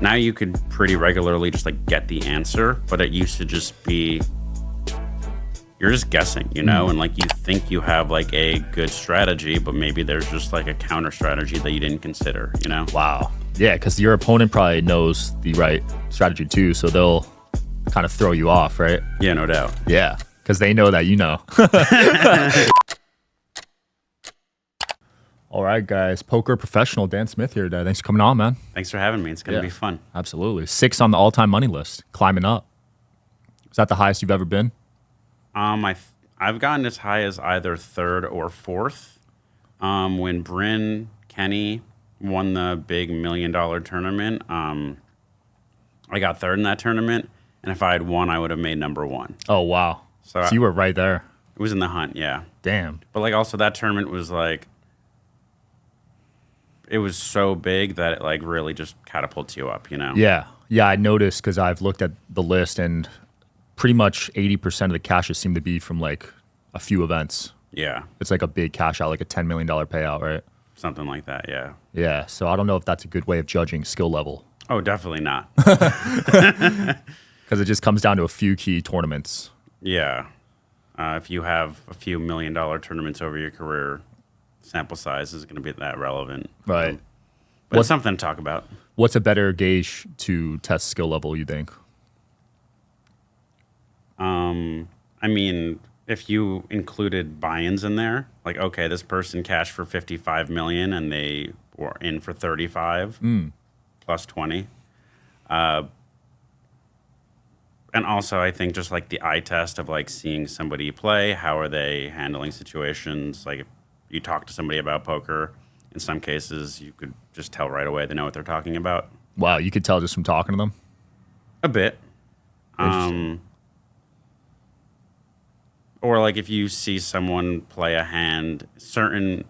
Now you could pretty regularly just like get the answer, but it used to just be you're just guessing, you know, and like you think you have like a good strategy, but maybe there's just like a counter strategy that you didn't consider, you know? Wow. Yeah, because your opponent probably knows the right strategy too, so they'll kind of throw you off, right? Yeah, no doubt. Yeah, because they know that you know. All right, guys. Poker professional Dan Smith here today. Thanks for coming on, man. Thanks for having me. It's gonna be fun. Absolutely. 6 on the all-time money list, climbing up. Is that the highest you've ever been? I've gotten as high as either third or fourth. When Bryn Kenny won the big $1 million tournament, I got third in that tournament, and if I had won, I would have made number one. Oh, wow. So you were right there. It was in the hunt, yeah. Damn. But like also that tournament was like, it was so big that it like really just catapults you up, you know? Yeah. Yeah, I noticed because I've looked at the list and pretty much 80% of the cashes seem to be from like a few events. Yeah. It's like a big cash out, like a $10 million payout, right? Something like that, yeah. Yeah, so I don't know if that's a good way of judging skill level. Oh, definitely not. Because it just comes down to a few key tournaments. Yeah. If you have a few $1 million tournaments over your career, sample size is going to be that relevant. Right. But it's something to talk about. What's a better gauge to test skill level, you think? I mean, if you included buy-ins in there, like, okay, this person cashed for 55 million and they were in for 35 plus 20. And also, I think just like the eye test of like seeing somebody play, how are they handling situations? Like if you talk to somebody about poker, in some cases, you could just tell right away they know what they're talking about. Wow, you could tell just from talking to them? A bit. Or like if you see someone play a hand, certain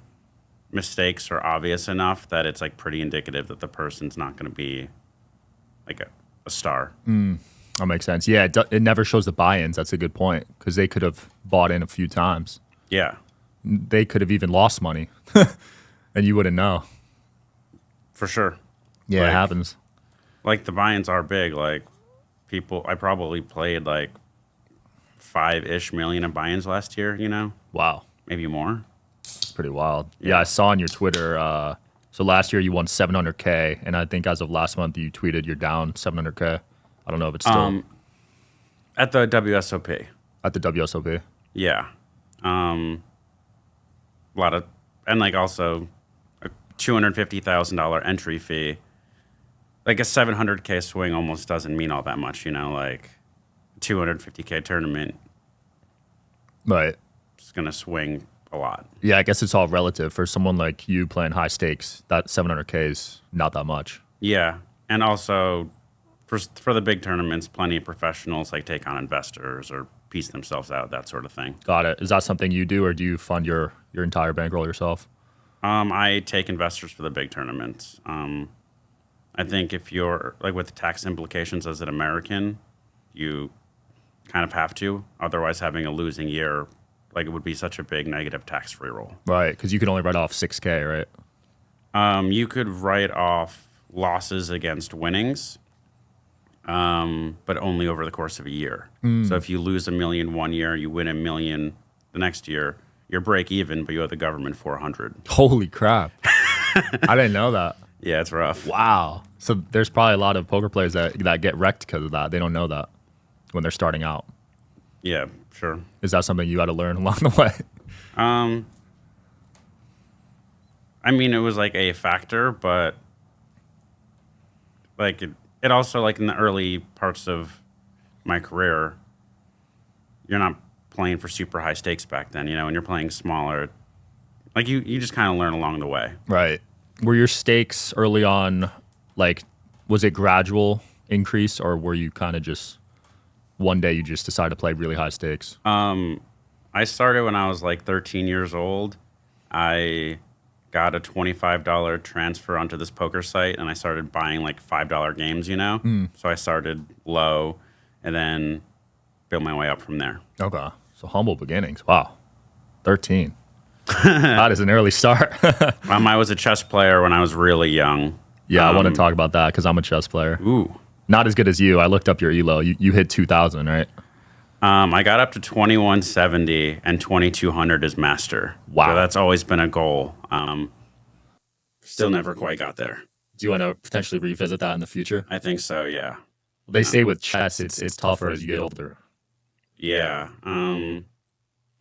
mistakes are obvious enough that it's like pretty indicative that the person's not going to be like a star. That makes sense. Yeah, it never shows the buy-ins. That's a good point because they could have bought in a few times. Yeah. They could have even lost money and you wouldn't know. For sure. Yeah, like, it happens. Like the buy-ins are big. Like I probably played like 5-ish million of buy-ins last year, you know? Wow. Maybe more. It's pretty wild. Yeah, I saw on your Twitter, so last year you won 700K, and I think as of last month you tweeted you're down 700K. I don't know if it's still... At the WSOP. At the WSOP? Yeah. A lot of... And like also a $250,000 entry fee. Like a 700K swing almost doesn't mean all that much, you know? Like... $250K tournament, right? It's gonna swing a lot. Yeah, I guess it's all relative. For someone like you playing high stakes, that 700K is not that much. Yeah, and also for the big tournaments, plenty of professionals like take on investors or piece themselves out, that sort of thing. Got it. Is that something you do, or do you fund your entire bankroll yourself? I take investors for the big tournaments. I think if you're like with the tax implications as an American, you kind of have to. Otherwise, having a losing year, like it would be such a big negative tax-free roll. Right, because you can only write off 6K, right? You could write off losses against winnings, but only over the course of a year. So if you lose $1 million one year, you win $1 million the next year, you're break even, but you owe the government 400. Holy crap! I didn't know that. Yeah, it's rough. Wow. So there's probably a lot of poker players that get wrecked because of that. They don't know that when they're starting out. Yeah, sure. Is that something you had to learn along the way? I mean, it was like a factor, but like it also like in the early parts of my career, you're not playing for super high stakes back then, you know, and you're playing smaller. Like you just kind of learn along the way. Right. Were your stakes early on, like, was it gradual increase, or were you kind of just one day you just decided to play really high stakes? I started when I was like 13 years old. I got a $25 transfer onto this poker site, and I started buying like $5 games, you know? So I started low and then built my way up from there. Okay. So humble beginnings. Wow. 13. That is an early start. I was a chess player when I was really young. Yeah, I want to talk about that because I'm a chess player. Ooh. Not as good as you. I looked up your elo. You hit 2,000, right? I got up to 2170 and 2200 is master. Wow. So that's always been a goal. Still never quite got there. Do you want to potentially revisit that in the future? I think so, yeah. They say with chess, it's tougher as you get older. Yeah. I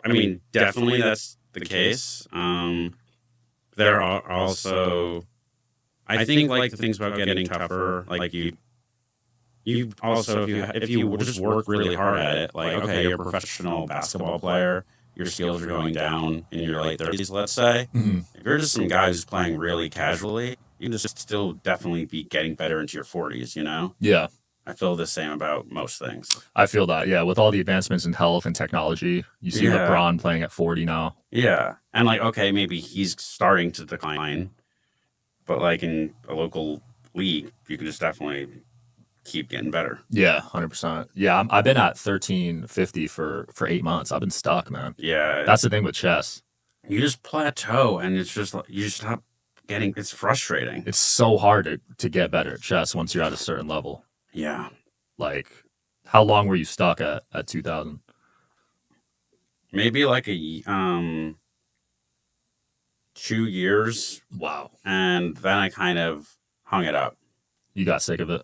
mean, definitely that's the case. There are also, I think, like, the things about getting tougher, like you also, if you just work really hard at it, like, okay, you're a professional basketball player, your skills are going down in your late 30s, let's say. Mm-hmm. If you're just some guy who's playing really casually, you can just still definitely be getting better into your 40s, you know? Yeah. I feel the same about most things. I feel that, yeah. With all the advancements in health and technology, you see LeBron playing at 40 now. Yeah. And, like, okay, maybe he's starting to decline, but, like, in a local league, you can just definitely keep getting better. Yeah, 100%. Yeah, I've been at 1350 for 8 months. I've been stuck, man. Yeah. That's the thing with chess. You just plateau, and it's just, you just stop getting, it's frustrating. It's so hard to get better at chess once you're at a certain level. Yeah. Like, how long were you stuck at 2000? Maybe like 2 years. Wow. And then I kind of hung it up. You got sick of it?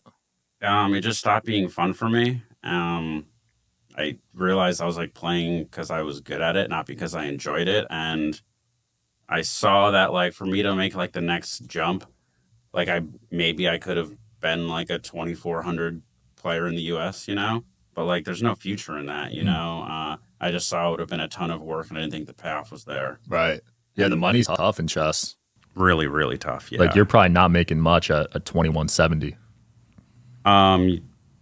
It just stopped being fun for me. I realized I was, like, playing because I was good at it, not because I enjoyed it. And I saw that, like, for me to make, like, the next jump, like, I could have been, like, a 2,400 player in the US, you know? But, like, there's no future in that, you know? I just saw it would have been a ton of work, and I didn't think the payoff was there. Right. Yeah, the money's tough in chess. Really, really tough, yeah. Like, you're probably not making much at 2170.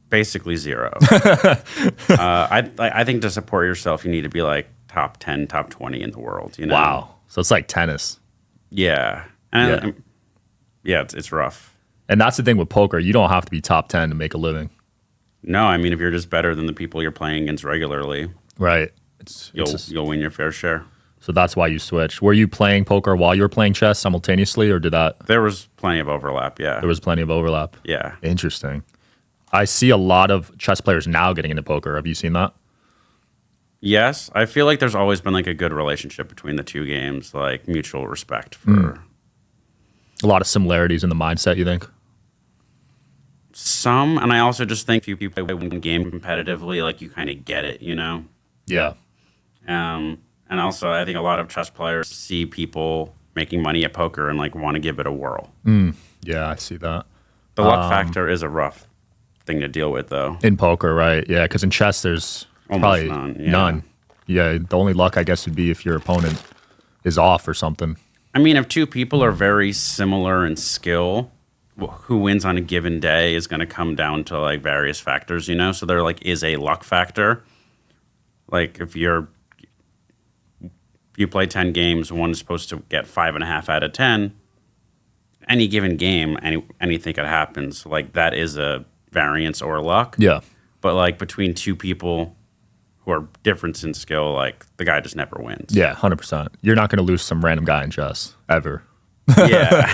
Basically zero. I think to support yourself, you need to be, like, top 10, top 20 in the world, you know? Wow. So it's like tennis. Yeah. And it's rough. And that's the thing with poker. You don't have to be top 10 to make a living. No, I mean, if you're just better than the people you're playing against regularly, right, you'll win your fair share. So that's why you switched. Were you playing poker while you were playing chess simultaneously, or did that? There was plenty of overlap, yeah. There was plenty of overlap. Yeah. Interesting. I see a lot of chess players now getting into poker. Have you seen that? Yes. I feel like there's always been, like, a good relationship between the two games, like mutual respect for... A lot of similarities in the mindset, you think? Some, and I also just think if you play one game competitively, like, you kind of get it, you know? Yeah. And also, I think a lot of chess players see people making money at poker and, like, want to give it a whirl. Yeah, I see that. The luck factor is a rough thing to deal with, though. In poker, right? Yeah, because in chess, there's almost probably none. Yeah, the only luck, I guess, would be if your opponent is off or something. I mean, if two people are very similar in skill, who wins on a given day is going to come down to, like, various factors, you know? So there, like, is a luck factor. Like, if you play 10 games, one is supposed to get 5.5 out of 10. Any given game, anything could happen. So, like, that is a variance or luck. Yeah. But, like, between two people who are different in skill, like, the guy just never wins. Yeah, 100%. You're not going to lose some random guy in chess, ever. Yeah.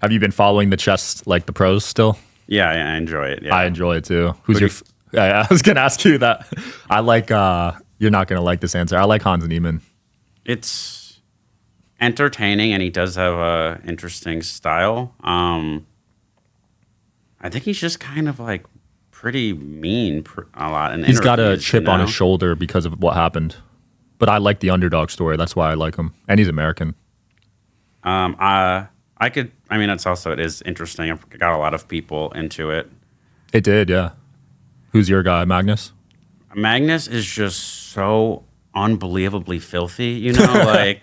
Have you been following the chess, like, the pros still? Yeah, I enjoy it. Yeah. I enjoy it, too. I was going to ask you that. I like, you're not going to like this answer. I like Hans Niemann. It's entertaining, and he does have a interesting style. I think he's just kind of, like, pretty mean a lot. He's got a chip on his shoulder because of what happened. But I like the underdog story. That's why I like him. And he's American. It is interesting. I've got a lot of people into it. It did, yeah. Who's your guy, Magnus? Magnus is just so unbelievably filthy, you know? Like,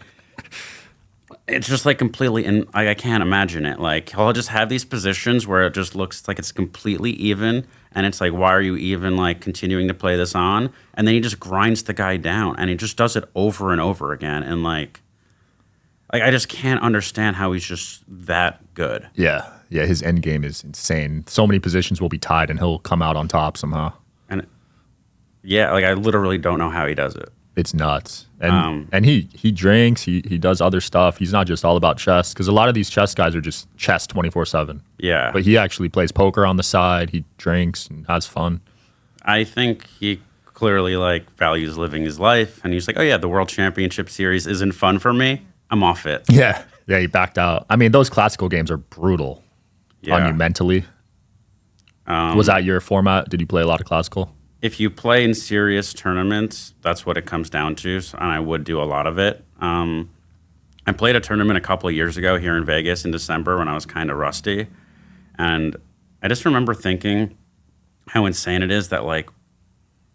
it's just, like, completely, and I can't imagine it. Like, he'll just have these positions where it just looks like it's completely even, and it's like, why are you even, like, continuing to play this on? And then he just grinds the guy down, and he just does it over and over again, and, like I just can't understand how he's just that good. Yeah, his end game is insane. So many positions will be tied, and he'll come out on top somehow. And, yeah, like, I literally don't know how he does it. It's nuts. And he drinks, he does other stuff. He's not just all about chess, because a lot of these chess guys are just chess 24/7. Yeah. But he actually plays poker on the side. He drinks and has fun. I think he clearly like values living his life, and he's like, oh yeah, the World Championship Series isn't fun for me. I'm off it. Yeah. Yeah, he backed out. I mean, those classical games are brutal on you mentally. Was that your format? Did you play a lot of classical? If you play in serious tournaments, that's what it comes down to, and I would do a lot of it. I played a tournament a couple of years ago here in Vegas in December when I was kind of rusty, and I just remember thinking how insane it is that like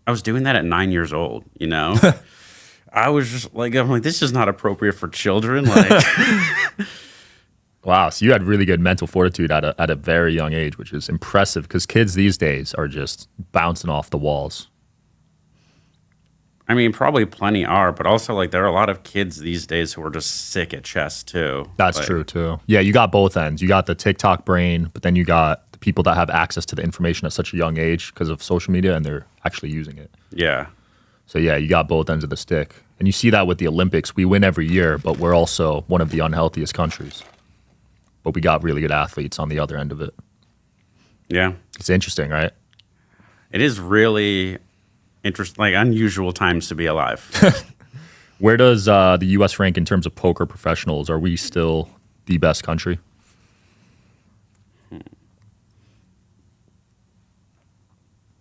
I was doing that at 9 years old, you know? I was just like, I'm like, this is not appropriate for children. Like, wow, so you had really good mental fortitude at a very young age, which is impressive because kids these days are just bouncing off the walls. I mean, probably plenty are, but also like there are a lot of kids these days who are just sick at chess too. That's like, true too. Yeah, you got both ends. You got the TikTok brain, but then you got the people that have access to the information at such a young age because of social media and they're actually using it. Yeah. So yeah, you got both ends of the stick. And you see that with the Olympics. We win every year, but we're also one of the unhealthiest countries. But we got really good athletes on the other end of it. Yeah. It's interesting, right? It is really interesting, like unusual times to be alive. Where does the U.S. rank in terms of poker professionals? Are we still the best country?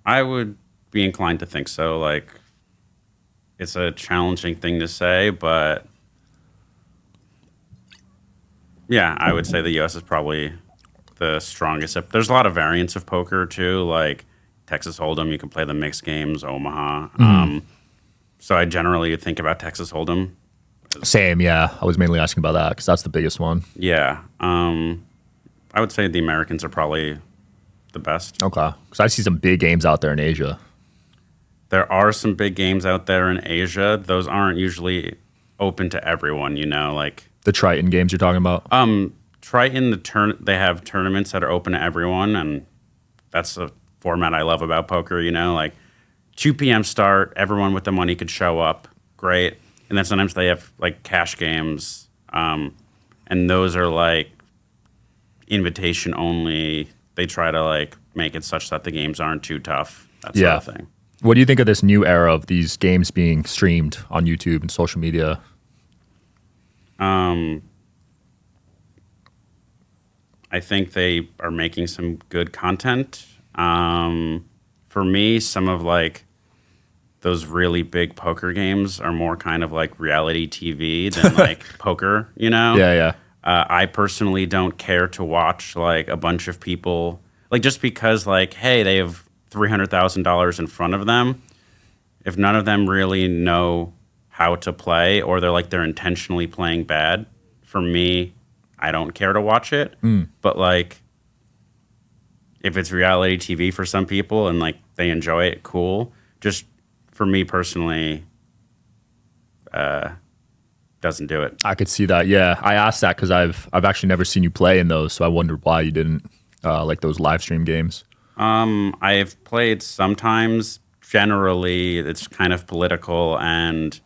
I would be inclined to think so. Like, it's a challenging thing to say, but yeah, I would say the U.S. is probably the strongest. There's a lot of variants of poker too, like Texas Hold'em. You can play the mixed games, Omaha. So I generally think about Texas Hold'em. Same, yeah. I was mainly asking about that because that's the biggest one. Yeah. I would say the Americans are probably the best. Okay. Because I see some big games out there in Asia. There are some big games out there in Asia. Those aren't usually open to everyone, you know, like the Triton games you're talking about? Triton, they have tournaments that are open to everyone, and that's a format I love about poker, you know, like 2 p.m. start, everyone with the money could show up, great. And then sometimes they have like cash games, and those are like invitation only. They try to like make it such that the games aren't too tough, that sort of thing. What do you think of this new era of these games being streamed on YouTube and social media? I think they are making some good content. For me, some of like those really big poker games are more kind of like reality TV than like poker, you know? Yeah, yeah. I personally don't care to watch like a bunch of people, like just because like, hey, they have $300,000 in front of them. If none of them really know how to play, or they're intentionally playing bad, for me, I don't care to watch it. But like, if it's reality TV for some people and like they enjoy it, cool. Just for me personally, doesn't do it. I could see that. Yeah, I asked that because I've actually never seen you play in those, so I wondered why you didn't like those live stream games. I've played sometimes. Generally, it's kind of political, and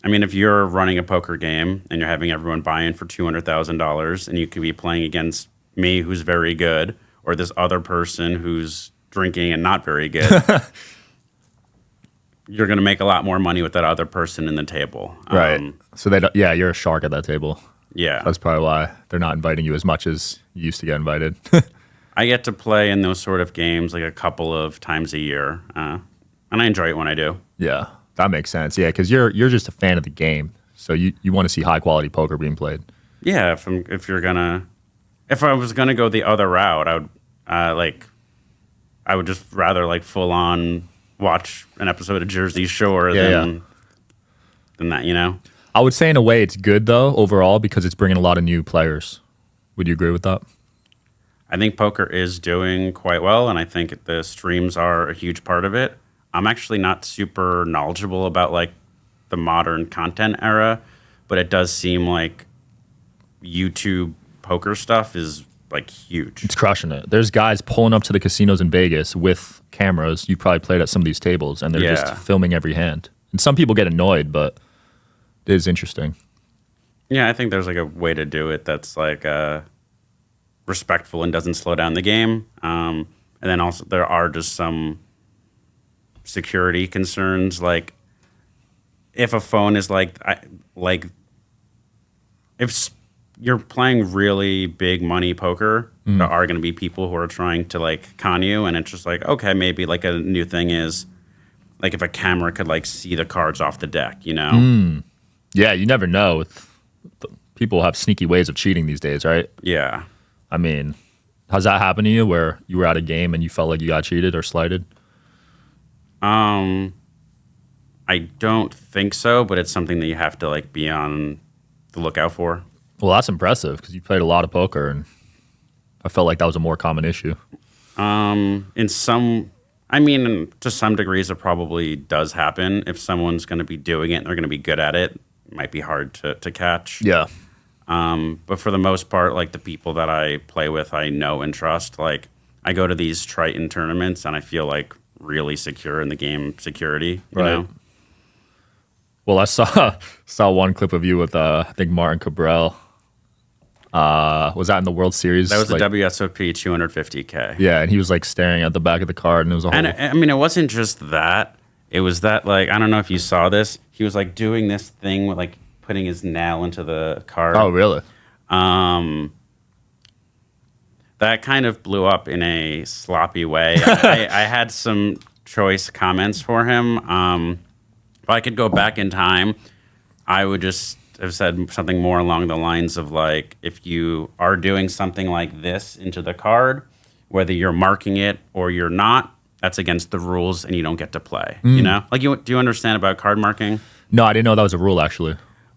I mean, if you're running a poker game and you're having everyone buy in for $200,000, and you could be playing against me, who's very good, or this other person who's drinking and not very good, you're going to make a lot more money with that other person in the table. Right. So you're a shark at that table. Yeah. That's probably why they're not inviting you as much as you used to get invited. I get to play in those sort of games like a couple of times a year, and I enjoy it when I do. Yeah, that makes sense. Yeah, because you're just a fan of the game, so you want to see high quality poker being played. Yeah, if I was gonna go the other route, I would just rather like full on watch an episode of Jersey Shore than that, you know. I would say in a way it's good though overall because it's bringing a lot of new players. Would you agree with that? I think poker is doing quite well, and I think the streams are a huge part of it. I'm actually not super knowledgeable about like the modern content era, but it does seem like YouTube poker stuff is like huge. It's crushing it. There's guys pulling up to the casinos in Vegas with cameras. You probably played at some of these tables, and they're just filming every hand. And some people get annoyed, but it is interesting. Yeah, I think there's like a way to do it that's like respectful and doesn't slow down the game. And then also there are just some security concerns, like if a phone is like if you're playing really big money poker, there are going to be people who are trying to like con you, and it's just like, okay, maybe like a new thing is like if a camera could like see the cards off the deck, you know? Yeah, you never know. People have sneaky ways of cheating these days, right? Yeah. I mean, has that happened to you where you were at a game and you felt like you got cheated or slighted? I don't think so, but it's something that you have to like be on the lookout for. Well, that's impressive because you played a lot of poker, and I felt like that was a more common issue. To some degrees, it probably does happen. If someone's going to be doing it and they're going to be good at it, it might be hard to catch. Yeah. But for the most part, like the people that I play with, I know and trust. Like I go to these Triton tournaments and I feel like really secure in the game security, you know? Well, I saw one clip of you with I think Martin Kabrhel. Was that in the World Series? That was the WSOP 250K. Yeah, and he was like staring at the back of the card, and it was a whole. And I mean, it wasn't just that. It was that like I don't know if you saw this. He was like doing this thing with like putting his nail into the card. Oh, really? That kind of blew up in a sloppy way. I had some choice comments for him. If I could go back in time, I would just have said something more along the lines of like, if you are doing something like this into the card, whether you're marking it or you're not, that's against the rules and you don't get to play. You know, like do you understand about card marking? No, I didn't know that was a rule actually.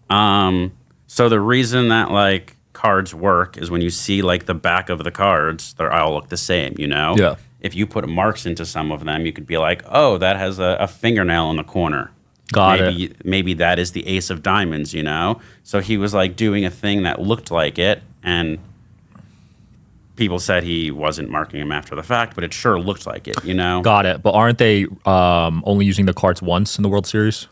So the reason that like cards work is when you see like the back of the cards, they all look the same, you know? Yeah. If you put marks into some of them, you could be like, oh, that has a fingernail in the corner. Maybe that is the ace of diamonds, you know? So he was like doing a thing that looked like it, and people said he wasn't marking him after the fact, but it sure looked like it, you know? Got it. But aren't they only using the cards once in the World Series?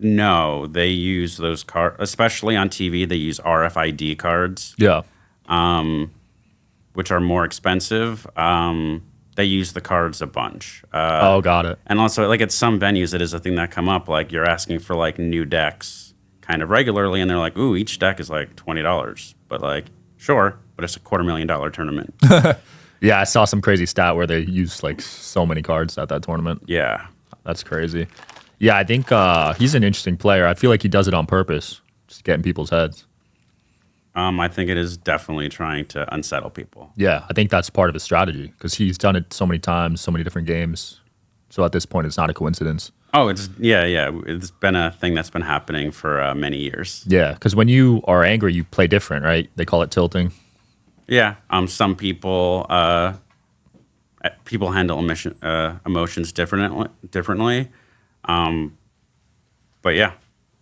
No, they use those cards, especially on TV, they use RFID cards. Yeah. Which are more expensive. They use the cards a bunch. Got it. And also, like at some venues, it is a thing that come up. Like you're asking for like new decks kind of regularly, and they're like, "Ooh, each deck is like $20." But like, sure, but it's a $250,000 tournament. Yeah, I saw some crazy stat where they used like so many cards at that tournament. Yeah, that's crazy. Yeah, I think he's an interesting player. I feel like he does it on purpose, just getting people's heads. I think it is definitely trying to unsettle people. Yeah, I think that's part of his strategy because he's done it so many times, so many different games. So at this point, it's not a coincidence. Oh, it's been a thing that's been happening for many years. Yeah, because when you are angry, you play different, right? They call it tilting. Yeah, some people handle emotions differently. But yeah.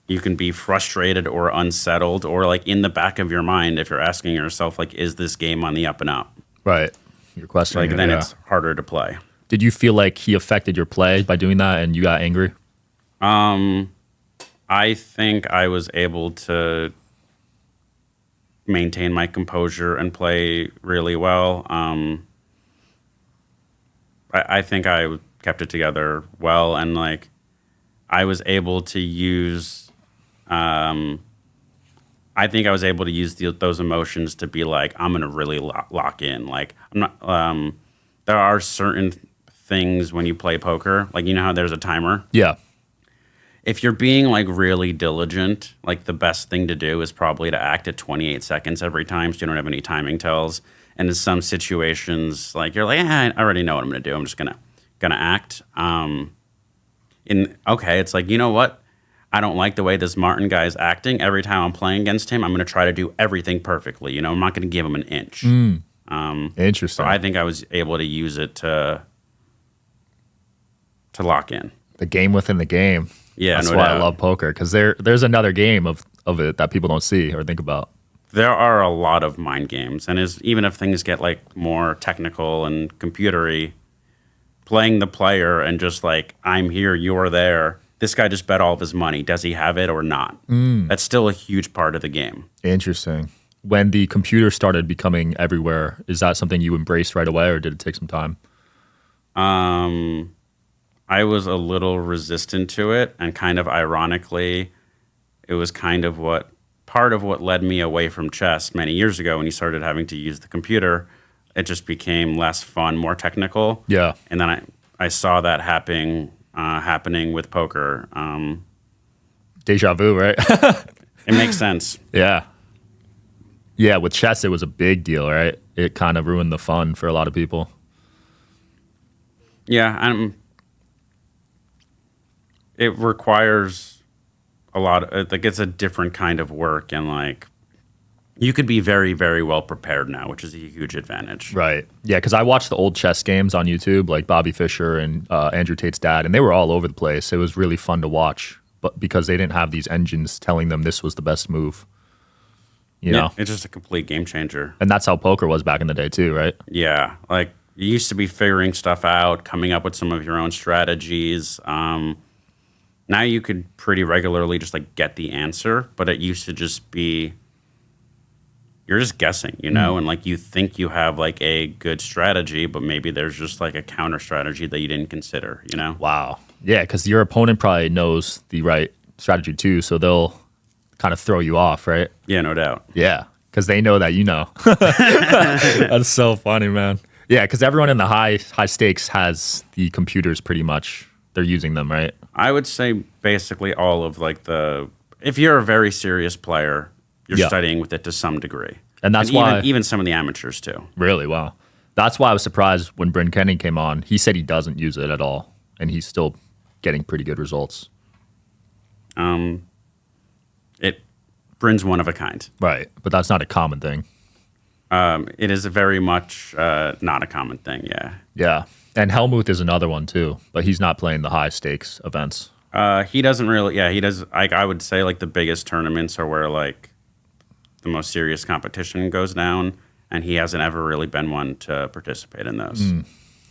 You can be frustrated or unsettled or like in the back of your mind if you're asking yourself like, is this game on the up and up? Right. You're questioning like, then it's harder to play. Did you feel like he affected your play by doing that and you got angry? I think I was able to maintain my composure and play really well. I think I kept it together well, and like I was able to use I think I was able to use those emotions to be like, I'm going to really lock in. Like, I'm not, there are certain things when you play poker, like, you know how there's a timer? Yeah. If you're being like really diligent, like the best thing to do is probably to act at 28 seconds every time so you don't have any timing tells. And in some situations, like you're like, I already know what I'm going to do. I'm just going to act. It's like, you know what? I don't like the way this Martin guy is acting. Every time I'm playing against him, I'm going to try to do everything perfectly. You know, I'm not going to give him an inch. Interesting. So I think I was able to use it to lock in. The game within the game. Yeah, that's why I love poker, because there's another game of it that people don't see or think about. There are a lot of mind games, and even if things get like more technical and computery, playing the player and just like, I'm here, you're there, this guy just bet all of his money. Does he have it or not? That's still a huge part of the game. Interesting. When the computer started becoming everywhere, is that something you embraced right away, or did it take some time? I was a little resistant to it, and kind of ironically, it was kind of part of what led me away from chess many years ago when you started having to use the computer. It just became less fun, more technical. Yeah. And then I saw that happening with poker. Deja vu, right? It makes sense. Yeah. Yeah, with chess, it was a big deal, right? It kind of ruined the fun for a lot of people. Yeah, it requires a lot of, like, it's a different kind of work, and like you could be very, very well prepared now, which is a huge advantage. Right. Yeah, because I watched the old chess games on YouTube, like Bobby Fischer and Andrew Tate's dad, and they were all over the place. It was really fun to watch, but because they didn't have these engines telling them this was the best move. You know? It's just a complete game changer. And that's how poker was back in the day too, right? Yeah, like you used to be figuring stuff out, coming up with some of your own strategies. Now you could pretty regularly just like get the answer, but it used to just be you're just guessing, you know, and like you think you have like a good strategy, but maybe there's just like a counter strategy that you didn't consider, you know? Wow. Yeah, because your opponent probably knows the right strategy too, so they'll kind of throw you off, right? Yeah, no doubt. Yeah, because they know that you know. That's so funny, man. Yeah, because everyone in the high stakes has the computers pretty much. They're using them, right? I would say basically all of like if you're a very serious player, you're studying with it to some degree. And that's why even some of the amateurs too. Really? Wow. That's why I was surprised when Bryn Kenny came on. He said he doesn't use it at all, and he's still getting pretty good results. Bryn's one of a kind. Right, but that's not a common thing. It is very much not a common thing, yeah. Yeah, and Helmuth is another one too, but he's not playing the high stakes events. He doesn't really, he does, like, I would say like the biggest tournaments are where like the most serious competition goes down, and he hasn't ever really been one to participate in those.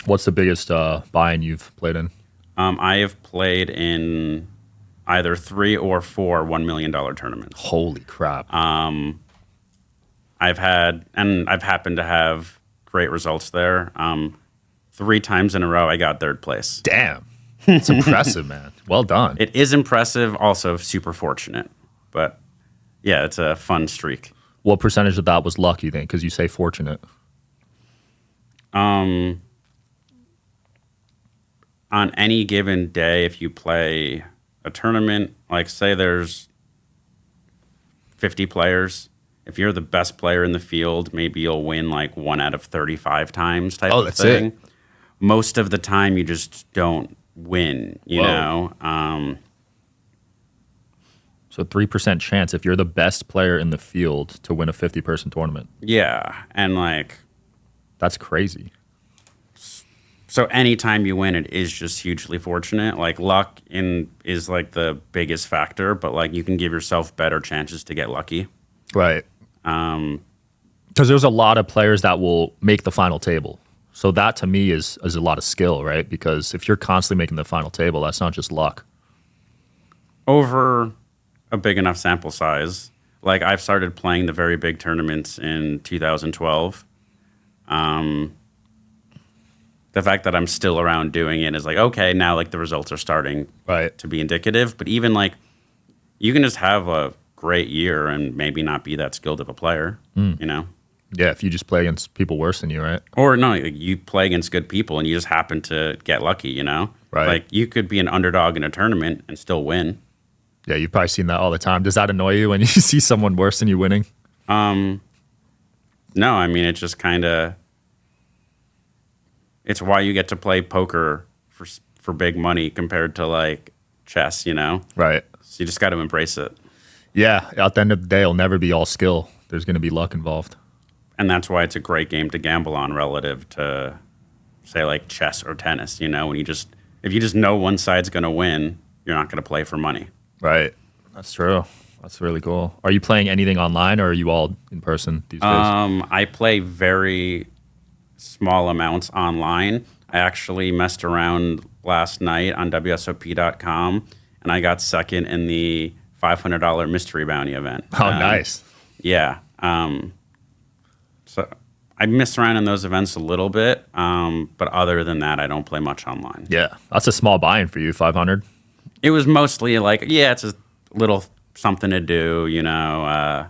What's the biggest buy-in you've played in? I have played in either 3 or 4 $1 million tournaments. Holy crap. I've happened to have great results there. 3 times in a row, I got 3rd place. Damn. It's impressive, man. Well done. It is impressive, also super fortunate. But yeah, it's a fun streak. What percentage of that was luck, you think? Because you say fortunate. On any given day, if you play a tournament, like say there's 50 players, if you're the best player in the field, maybe you'll win like 1 out of 35 times type of thing. It. Most of the time you just don't win, you know? So 3% chance if you're the best player in the field to win a 50-person tournament. Yeah, and like... That's crazy. So anytime you win, it is just hugely fortunate. Like luck is like the biggest factor, but like you can give yourself better chances to get lucky. Right. Because there's a lot of players that will make the final table. So that to me is a lot of skill, right? Because if you're constantly making the final table, that's not just luck. Over a big enough sample size, like I've started playing the very big tournaments in 2012. The fact that I'm still around doing it is like, okay, now like the results are starting to be indicative. But even like you can just have a great year and maybe not be that skilled of a player, you know? Yeah, if you just play against people worse than you, right? Or no, like you play against good people and you just happen to get lucky, you know? Right. Like you could be an underdog in a tournament and still win. Yeah, you've probably seen that all the time. Does that annoy you when you see someone worse than you winning? No, I mean, it's just kind of... It's why you get to play poker for big money compared to like chess, you know? Right. So you just got to embrace it. Yeah, at the end of the day, it'll never be all skill. There's going to be luck involved. And that's why it's a great game to gamble on relative to, say, like chess or tennis, you know? When if you just know one side's going to win, you're not going to play for money. Right. That's true. That's really cool. Are you playing anything online, or are you all in person these days? I play very small amounts online. I actually messed around last night on WSOP.com, and I got second in the $500 mystery bounty event. Oh, nice. Yeah. So I miss around in those events a little bit, but other than that, I don't play much online. Yeah, that's a small buy-in for you, 500. It was mostly like, yeah, it's a little something to do, you know.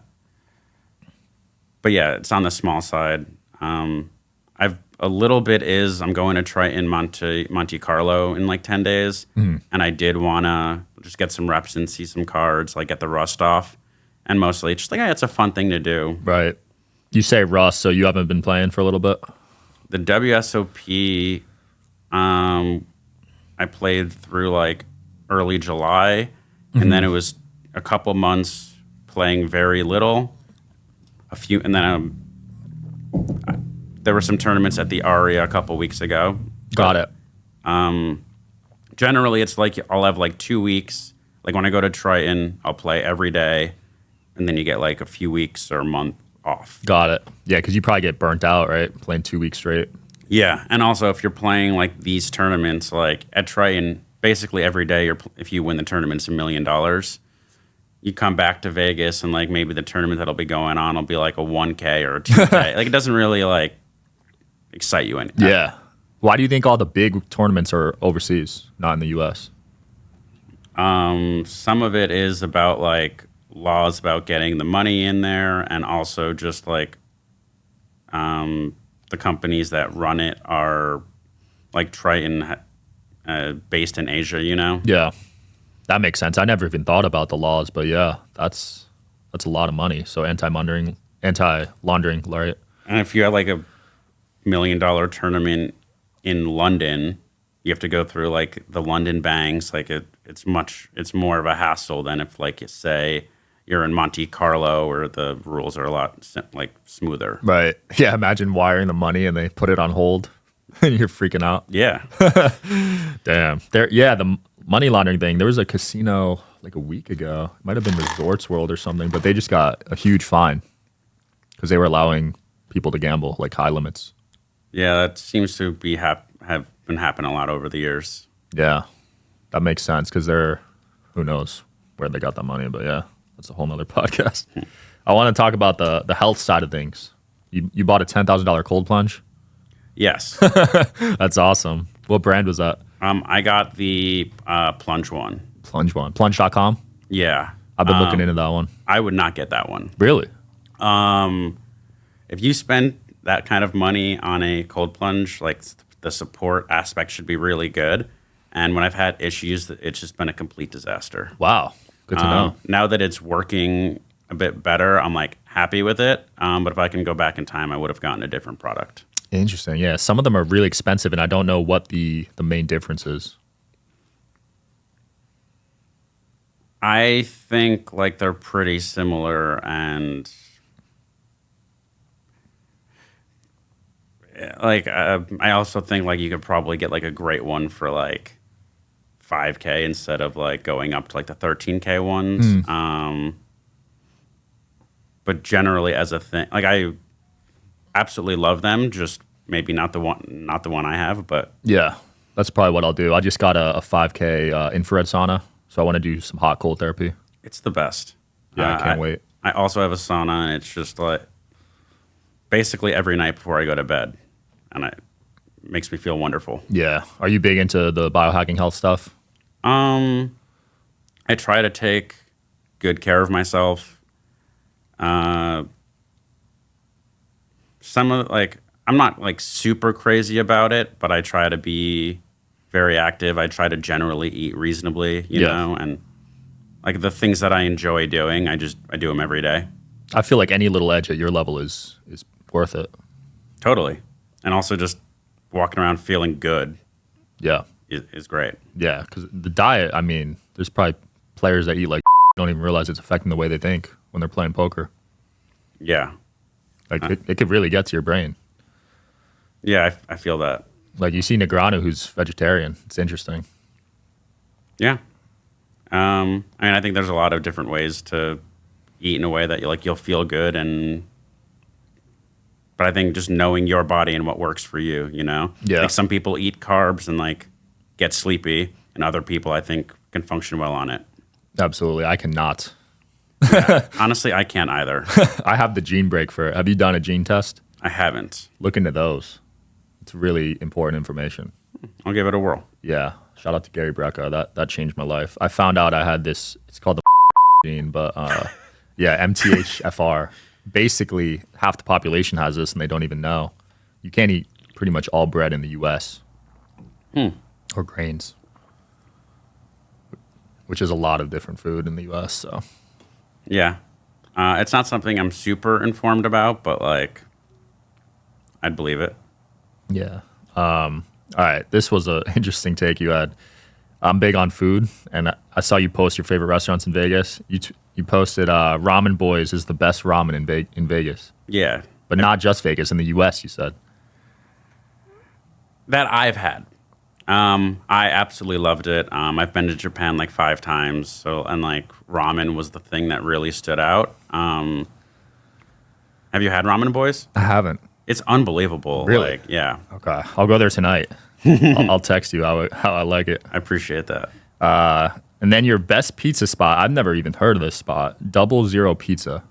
But yeah, it's on the small side. I've a little bit is I'm going to try in Monte Carlo in like 10 days, and I did want to just get some reps and see some cards, like get the rust off, and mostly just like, hey, it's a fun thing to do. Right. You say rust, so you haven't been playing for a little bit? The WSOP, I played through like early July, and then it was a couple months playing very little, and then there were some tournaments at the Aria a couple weeks ago. Got it. Generally, it's like I'll have like 2 weeks. Like when I go to Triton, I'll play every day, and then you get like a few weeks or a month off. Got it. Yeah, because you probably get burnt out, right? Playing 2 weeks straight. Yeah, and also if you're playing like these tournaments, like at Triton, basically every day, if you win the tournament, it's $1 million. You come back to Vegas, and like maybe the tournament that'll be going on will be like a 1K or a 2K. Like it doesn't really like excite you anymore. Yeah. Why do you think all the big tournaments are overseas, not in the U.S.? Some of it is about like laws about getting the money in there, and also just like the companies that run it are like Triton based in Asia, you know? Yeah. That makes sense. I never even thought about the laws, but yeah, that's a lot of money. So anti-laundering, right? And if you have like $1 million tournament in London, you have to go through like the London banks. Like it's more of a hassle than if like you say you're in Monte Carlo, where the rules are a lot like smoother. Right. Yeah. Imagine wiring the money and they put it on hold and you're freaking out. Yeah. Damn. The money laundering thing. There was a casino like a week ago. It might have been Resorts World or something, but they just got a huge fine because they were allowing people to gamble like high limits. Yeah, that seems to be have been happening a lot over the years. Yeah, that makes sense because who knows where they got that money, but yeah, that's a whole nother podcast. I want to talk about the health side of things. You bought a $10,000 cold plunge? Yes. That's awesome. What brand was that? I got the plunge one. Plunge one. Plunge.com? Yeah. I've been looking into that one. I would not get that one. Really? If you spend that kind of money on a cold plunge, like the support aspect should be really good. And when I've had issues, it's just been a complete disaster. Wow. Good to know. Now that it's working a bit better, I'm like happy with it. But if I can go back in time, I would have gotten a different product. Interesting. Yeah. Some of them are really expensive, and I don't know what the main difference is. I think like they're pretty similar, and like I also think like you could probably get like a great one for like $5K instead of like going up to like the $13K ones. But generally, as a thing, like I absolutely love them. Just maybe not the one I have, but yeah, that's probably what I'll do. I just got a 5K infrared sauna, so I want to do some hot cold therapy. It's the best. Yeah, I can't wait. I also have a sauna, and it's just like basically every night before I go to bed, and it makes me feel wonderful. Yeah. Are you big into the biohacking health stuff? I try to take good care of myself. Some of like I'm not like super crazy about it, but I try to be very active. I try to generally eat reasonably, you know, and like the things that I enjoy doing, I do them every day. I feel like any little edge at your level is worth it. Totally. And also just walking around feeling good. Yeah. Is great. Yeah, because the diet, I mean, there's probably players that eat like don't even realize it's affecting the way they think when they're playing poker. Yeah. Like it could really get to your brain. Yeah, I feel that. Like you see Negreanu, who's vegetarian. It's interesting. Yeah. I mean, I think there's a lot of different ways to eat in a way that you'll feel good, but I think just knowing your body and what works for you, you know? Yeah. Like some people eat carbs and like get sleepy, and other people I think can function well on it. Absolutely. I cannot. Honestly, I can't either. I have the gene break for it. Have you done a gene test? I haven't. Look into those. It's really important information. I'll give it a whirl. Yeah. Shout out to Gary Brecka. That changed my life. I found out I had this, it's called the gene, but yeah, MTHFR. Basically, half the population has this and they don't even know. You can't eat pretty much all bread in the U.S. Or grains, which is a lot of different food in the U.S. So, yeah, it's not something I'm super informed about, but like, I'd believe it. yeah. All right, this was an interesting take you had. I'm big on food, and I saw you post your favorite restaurants in Vegas. You posted Ramen Boys is the best ramen in Vegas. Yeah, But not just Vegas, in the U.S., you said. that I've had. I absolutely loved it. I've been to Japan like 5 times, so and like ramen was the thing that really stood out. Have you had Ramen Boys? I haven't. It's unbelievable. Really? Like, yeah, Okay, I'll go there tonight. I'll text you how I like it. I appreciate that. And then your best pizza spot, I've never even heard of this spot, 00 Pizza.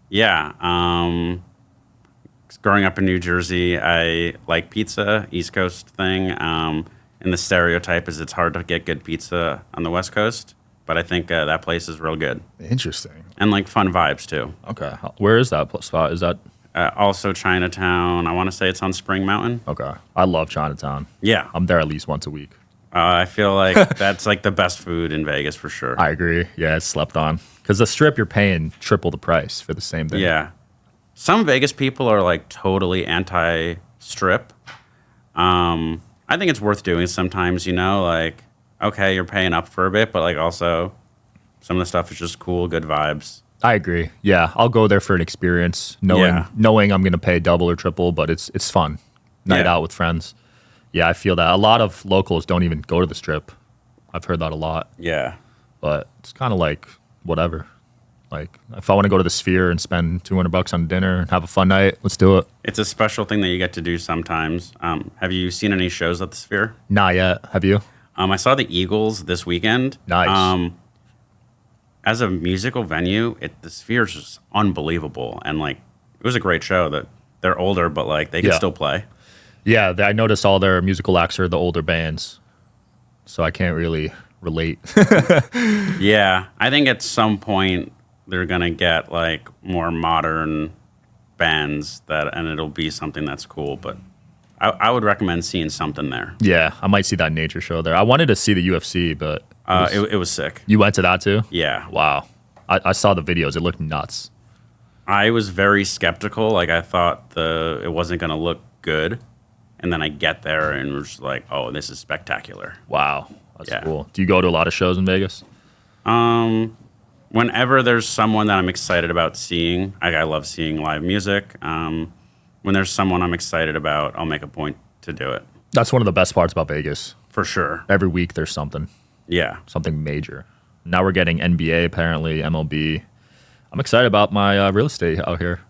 Yeah. Growing up in New Jersey, I like pizza, East Coast thing. And the stereotype is it's hard to get good pizza on the West Coast, but I think that place is real good. Interesting. And like fun vibes too. Okay, where is that spot? Is that... Also Chinatown. I want to say it's on Spring Mountain. Okay, I love Chinatown. Yeah. I'm there at least once a week. I feel like that's like the best food in Vegas for sure. I agree. Yeah, it's slept on. Because the Strip, you're paying triple the price for the same thing. Yeah. Some Vegas people are like totally anti-strip. I think it's worth doing sometimes, you know, like, okay, you're paying up for a bit, but like also some of the stuff is just cool, good vibes. I agree. Yeah, I'll go there for an experience, knowing I'm going to pay double or triple, but it's fun. Night out with friends. Yeah, I feel that. A lot of locals don't even go to the Strip. I've heard that a lot. Yeah. But it's kind of like whatever. Like, if I want to go to the Sphere and spend $200 on dinner and have a fun night, let's do it. It's a special thing that you get to do sometimes. Have you seen any shows at the Sphere? Not yet. Have you? I saw the Eagles this weekend. Nice. As a musical venue, the Sphere is just unbelievable. And like, it was a great show. That they're older, but like they can still play. Yeah, I noticed all their musical acts are the older bands. So I can't really relate. Yeah. I think at some point they're going to get like more modern bands and it'll be something that's cool. But I would recommend seeing something there. Yeah, I might see that nature show there. I wanted to see the UFC, but... It was sick. You went to that too? Yeah. Wow. I saw the videos. It looked nuts. I was very skeptical. Like, I thought it wasn't going to look good. And then I get there and was just like, oh, this is spectacular. Wow. That's cool. Do you go to a lot of shows in Vegas? Whenever there's someone that I'm excited about seeing, I love seeing live music. When there's someone I'm excited about, I'll make a point to do it. That's one of the best parts about Vegas. For sure. Every week there's something. Yeah. Something major. Now we're getting NBA, apparently, MLB. I'm excited about my real estate out here.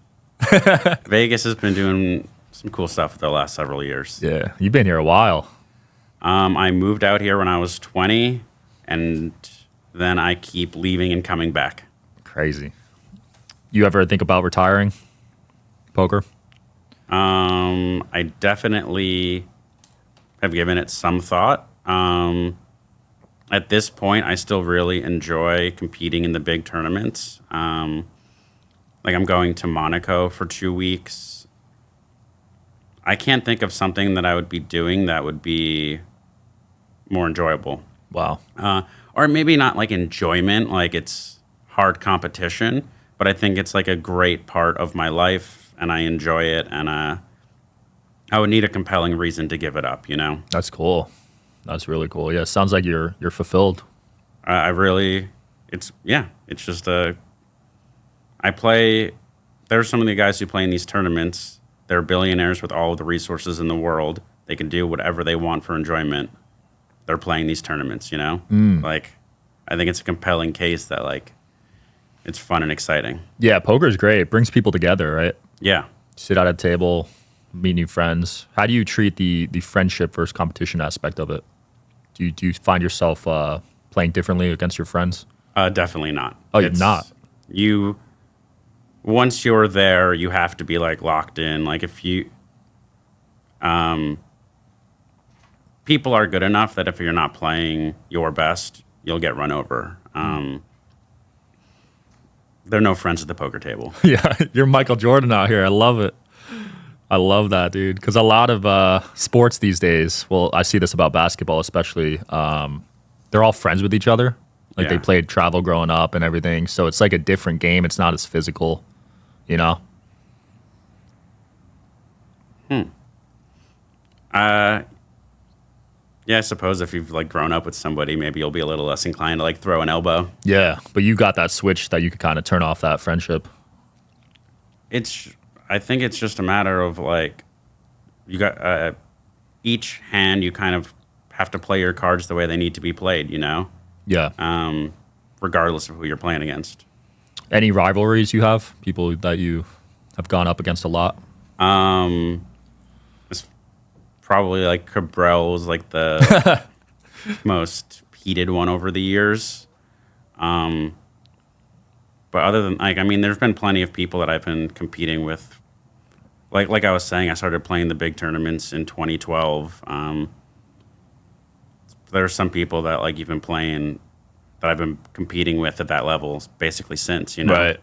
Vegas has been doing some cool stuff the last several years. Yeah. You've been here a while. I moved out here when I was 20, and then I keep leaving and coming back. Crazy. You ever think about retiring poker? I definitely have given it some thought. At this point, I still really enjoy competing in the big tournaments. Like I'm going to Monaco for 2 weeks. I can't think of something that I would be doing that would be more enjoyable. Wow. Or maybe not like enjoyment, like it's hard competition, but I think it's like a great part of my life and I enjoy it, and I would need a compelling reason to give it up, you know? That's cool. That's really cool. Yeah, sounds like you're fulfilled. It's just I play, there's some of the guys who play in these tournaments, they're billionaires with all of the resources in the world. They can do whatever they want for enjoyment. They're playing these tournaments, you know? Like, I think it's a compelling case that, like, it's fun and exciting. Yeah, poker is great. It brings people together, right? Yeah. Sit at a table, meet new friends. How do you treat the friendship versus competition aspect of it? Do you find yourself playing differently against your friends? Definitely not. Oh, you're not? Once you're there, you have to be like locked in. Like if you, people are good enough that if you're not playing your best, you'll get run over. They're no friends at the poker table. Yeah, you're Michael Jordan out here. I love it. I love that, dude. Because a lot of sports these days, well, I see this about basketball especially, they're all friends with each other. Like they played travel growing up and everything. So it's like a different game. It's not as physical, you know? Yeah, I suppose if you've like grown up with somebody, maybe you'll be a little less inclined to like throw an elbow. Yeah, but you got that switch that you could kind of turn off that friendship. I think it's just a matter of like, you got each hand, you kind of have to play your cards the way they need to be played, you know? Yeah. Regardless of who you're playing against. Any rivalries you have? People that you have gone up against a lot? It's probably like Kabrhel was like the most heated one over the years. But other than like, I mean, there's been plenty of people that I've been competing with. Like I was saying, I started playing the big tournaments in 2012. There's some people that like you've been playing that I've been competing with at that level basically since, you know? Right.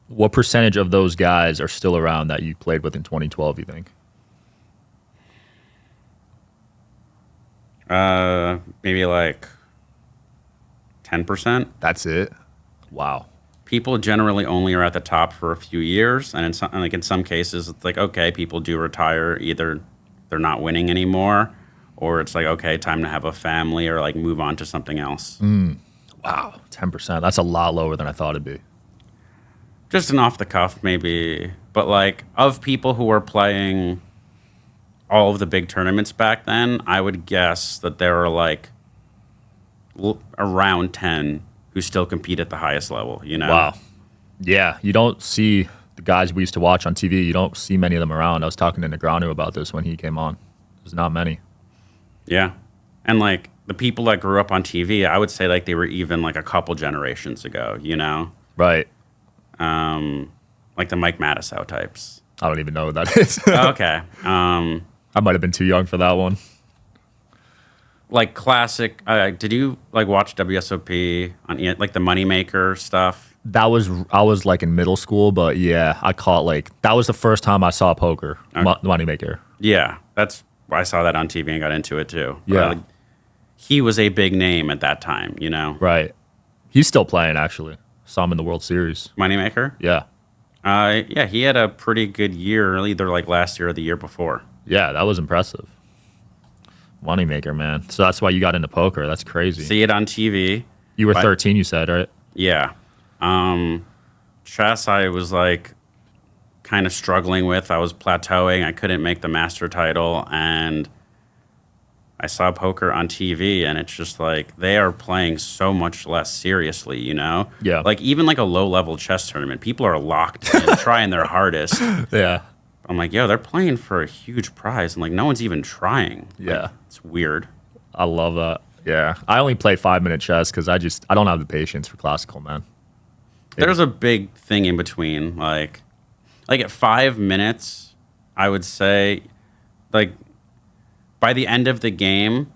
What percentage of those guys are still around that you played with in 2012, you think? Maybe like 10%. That's it? Wow. People generally only are at the top for a few years, and in some cases, it's like, okay, people do retire. Either they're not winning anymore, or it's like, okay, time to have a family or like move on to something else. Wow, 10%. That's a lot lower than I thought it'd be. Just an off the cuff, maybe. But like, of people who were playing all of the big tournaments back then, I would guess that there are like around 10 who still compete at the highest level, you know? Wow. Yeah, you don't see the guys we used to watch on TV. You don't see many of them around. I was talking to Negreanu about this when he came on. There's not many. Yeah. And like the people that grew up on TV, I would say like they were even like a couple generations ago, you know? Right. Like the Mike Matisow types. I don't even know what that is. Okay. I might have been too young for that one. Like classic, did you like watch WSOP on like the Moneymaker stuff? I was like in middle school, but yeah, I caught like, that was the first time I saw poker, Okay. Moneymaker. Yeah, I saw that on TV and got into it too. Yeah. Like, he was a big name at that time, you know? Right. He's still playing, actually. Saw him in the World Series. Moneymaker? Yeah. Yeah, he had a pretty good year, either like last year or the year before. Yeah, that was impressive. Moneymaker, man. So that's why you got into poker. That's crazy. See it on TV. You were 13, you said, right? Yeah. Chess, I was like kind of struggling with. I was plateauing. I couldn't make the master title. And I saw poker on TV, and it's just like they are playing so much less seriously, you know? Yeah. Like even like a low-level chess tournament, people are locked in, trying their hardest. Yeah. I'm like, yo, they're playing for a huge prize, and like no one's even trying. Yeah. Like, it's weird. I love that. Yeah. I only play 5-minute chess because I don't have the patience for classical, man. There's a big thing in between. Like at 5 minutes, I would say, like, by the end of the game,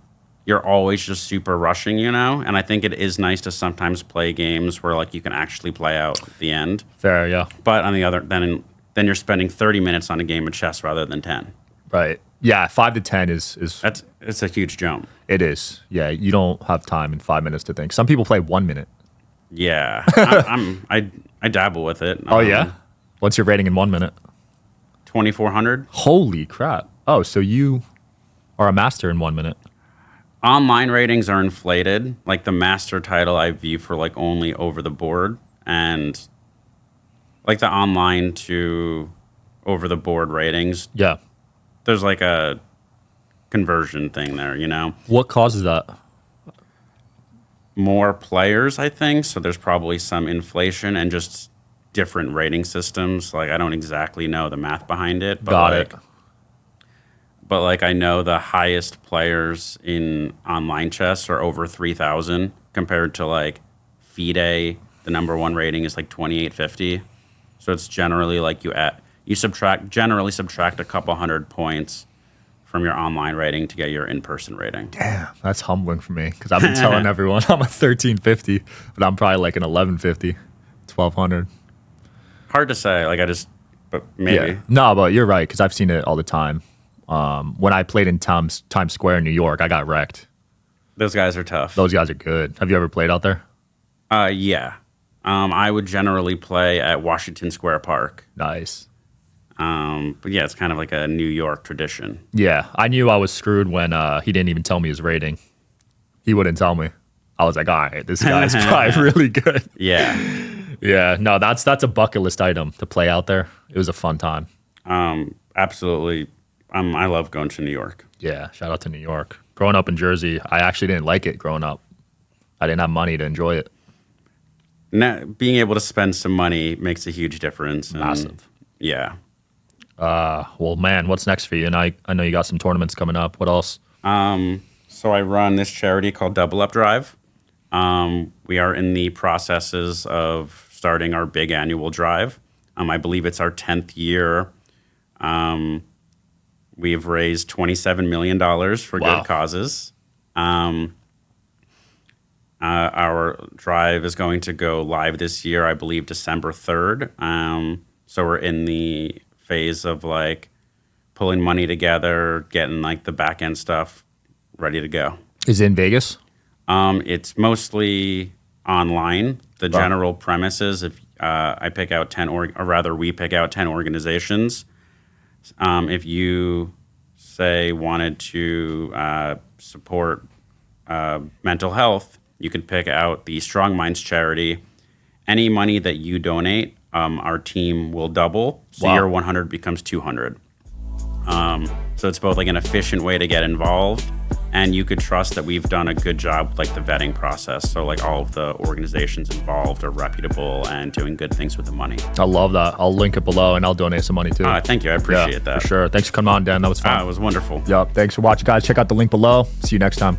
you're always just super rushing, you know? And I think it is nice to sometimes play games where, like, you can actually play out at the end. Fair, yeah. But on the other, then you're spending 30 minutes on a game of chess rather than 10. Right. Yeah, 5 to 10 is It's a huge jump. It is. Yeah, you don't have time in 5 minutes to think. Some people play 1 minute. Yeah. I dabble with it. Oh, yeah? What's your rating in 1 minute? 2,400. Holy crap. Oh, so you are a master in 1 minute. Online ratings are inflated. Like the master title I view for like only over the board, and like the online to over the board ratings, Yeah. there's like a conversion thing there, you know? What causes that? More players, I think, so there's probably some inflation and just different rating systems. Like I don't exactly know the math behind it, but Got it. But like I know the highest players in online chess are over 3,000. compared to like FIDE. The number one rating is like 2850. So it's generally like generally subtract a couple hundred points from your online rating to get your in-person rating. Damn, that's humbling for me because I've been telling everyone I'm a 1350, but I'm probably like an 1150, 1200. Hard to say. But maybe. Yeah. No, but you're right because I've seen it all the time. When I played in Times Square in New York, I got wrecked. Those guys are tough. Those guys are good. Have you ever played out there? Yeah. I would generally play at Washington Square Park. Nice. But yeah, it's kind of like a New York tradition. Yeah, I knew I was screwed when he didn't even tell me his rating. He wouldn't tell me. I was like, all right, this guy's probably really good. Yeah. Yeah, no, that's a bucket list item to play out there. It was a fun time. Absolutely. I love going to New York. Yeah, shout out to New York. Growing up in Jersey, I actually didn't like it growing up. I didn't have money to enjoy it. Now, being able to spend some money makes a huge difference. Massive. Yeah. Well, man, what's next for you? And I know you got some tournaments coming up. What else? So I run this charity called Double Up Drive. We are in the processes of starting our big annual drive. I believe it's our 10th year. We've raised $27 million for good causes. Our drive is going to go live this year, I believe, December 3rd. So we're in the phase of like pulling money together, getting like the back end stuff ready to go. Is it in Vegas? It's mostly online. The general premise is if I pick out 10, or rather we pick out 10 organizations. If you, say, wanted to support mental health, you can pick out the Strong Minds charity. Any money that you donate, our team will double. So your 100 becomes 200. So it's both like an efficient way to get involved, and you could trust that we've done a good job with like the vetting process. So like all of the organizations involved are reputable and doing good things with the money. I love that. I'll link it below and I'll donate some money too. Thank you. I appreciate that. For sure. Thanks for coming on, Dan. That was fun. It was wonderful. Yep. Thanks for watching, guys. Check out the link below. See you next time.